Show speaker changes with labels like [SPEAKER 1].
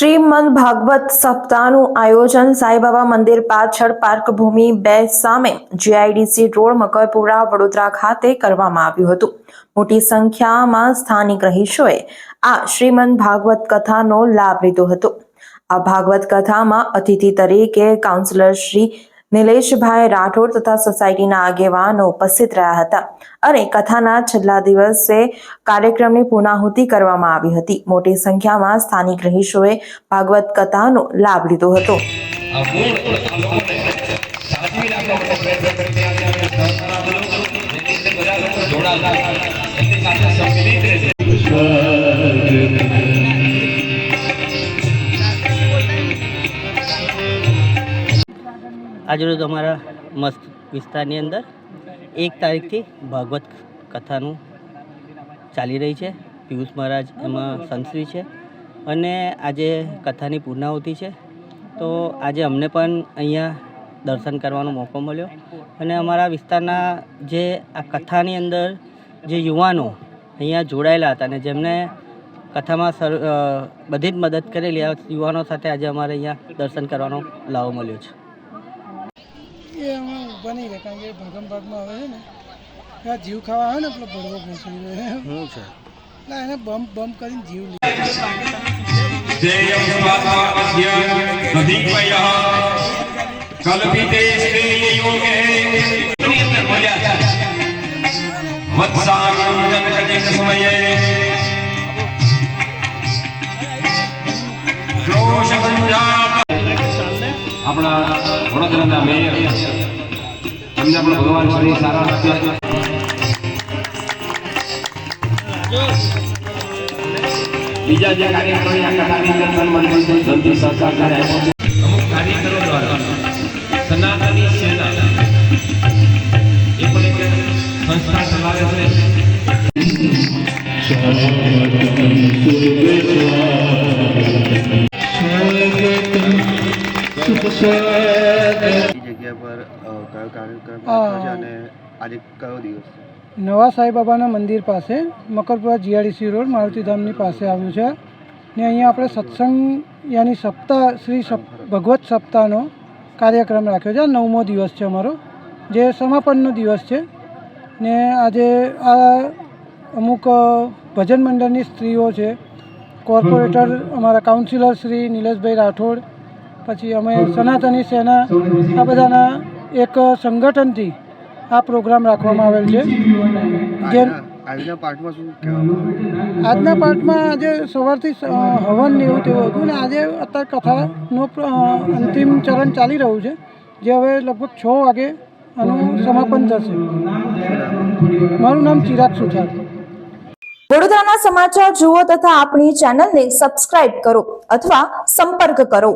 [SPEAKER 1] શ્રીમદ ભાગવત સપ્તાહનું આયોજન સાંઈબાબા મંદિર પાછળ પાર્ક ભૂમિ 2 સામે જીઆઈડીસી રોડ મકરપુરા વડોદરા ખાતે કરવામાં આવ્યું હતું। મોટી સંખ્યામાં સ્થાનિક રહીશોએ આ શ્રીમદ ભાગવત કથાનો લાભ લીધો હતો। આ ભાગવત કથામાં અતિથિ તરીકે કાઉન્સિલર શ્રી નિલેશભાઈ રાઠોડ તથા સોસાયટીના આગેવાનો ઉપસ્થિત રહ્યા હતા અને કથાના છેલ્લા દિવસે કાર્યક્રમની પૂર્ણાહુતિ કરવામાં આવી હતી। મોટી સંખ્યામાં સ્થાનિક રહીશોએ ભાગવત કથાનો લાભ લીધો હતો।
[SPEAKER 2] आज रोज हमारा मस्त विस्तार अंदर 1 तारीख थी भागवत कथाનું ચાલી રહી છે। પિયુષ મહારાજ એમાં સંશ્રી છે અને આજે કથાની પૂર્ણાહુતિ છે। તો આજે અમને પણ અહીંયા દર્શન કરવાનો મોકો મળ્યો અને અમારા વિસ્તારના જે આ કથાની અંદર જે યુવાનો અહીંયા જોડાયેલા હતા અને જેમને કથામાં બધી જ મદદ કરેલી આ યુવાનો સાથે આજે અમારે અહીંયા દર્શન કરવાનો લાવો મળ્યો છે।
[SPEAKER 3] ये हम ऊपर नहीं रखा ये भागम भाग में आवे है ने या जीव खावा है ने मतलब बड़ो भूसड़ी में हूं छे ना એને બમ બમ કરીને જીવ લે
[SPEAKER 4] જેયમ સ્વાત્માસ્ય નદીપયઃ કલ્પિતે શ્રેય યોગે નિયમ મળ્યા છે વત્સાનંદન કજિત સમયે ક્રોશ પંજાબ આપણા વડોદરાના મેયર અમને આપણો ભગવાન શ્રી સારા બીજા જે કાર્યક્રમો આ કથાની અંદર સન્માનિત જલ્દી સહકાર કરે અમુક કાર્યક્રમો દ્વારા સનાતની સેના એ પણ એક સંસ્થા ચલાવે
[SPEAKER 5] જગ્યા પર કયો કાર્યક્રમ છે અને આજે કયો દિવસ છે?
[SPEAKER 3] નવા સાંઈબાબાના મંદિર પાસે મકરપુરા જીઆઈડીસી રોડ મારુતિધામની પાસે આવ્યું છે ને અહીંયા આપણે સત્સંગ યાની સપ્તાહ શ્રી ભગવત સપ્તાહનો કાર્યક્રમ રાખ્યો છે। 9મો દિવસ છે અમારો, જે સમાપનનો દિવસ છે ને આજે આ અમુક ભજન મંડળની સ્ત્રીઓ છે, કોર્પોરેટર અમારા કાઉન્સિલર શ્રી નિલેશભાઈ રાઠોડ, પછી અમે સનાતની સેના, આ બધાના એક સંગઠનથી આ પ્રોગ્રામ રાખવામાં આવેલ છે। જે
[SPEAKER 5] આજના પાઠમાં શું કહેવામાં
[SPEAKER 3] આજના પાઠમાં આજે સવારથી હવન ને એવું તેવું હતું ને આજે અત્યારે કથાનો અંતિમ ચરણ ચાલી રહ્યું છે, જે હવે લગભગ 6 વાગે આનું સમાપન થશે। મારું નામ ચિરાગ સુથાર।
[SPEAKER 1] વડોદરાના સમાચાર જુઓ તથા આપણી ચેનલને સબસ્ક્રાઇબ કરો અથવા સંપર્ક કરો।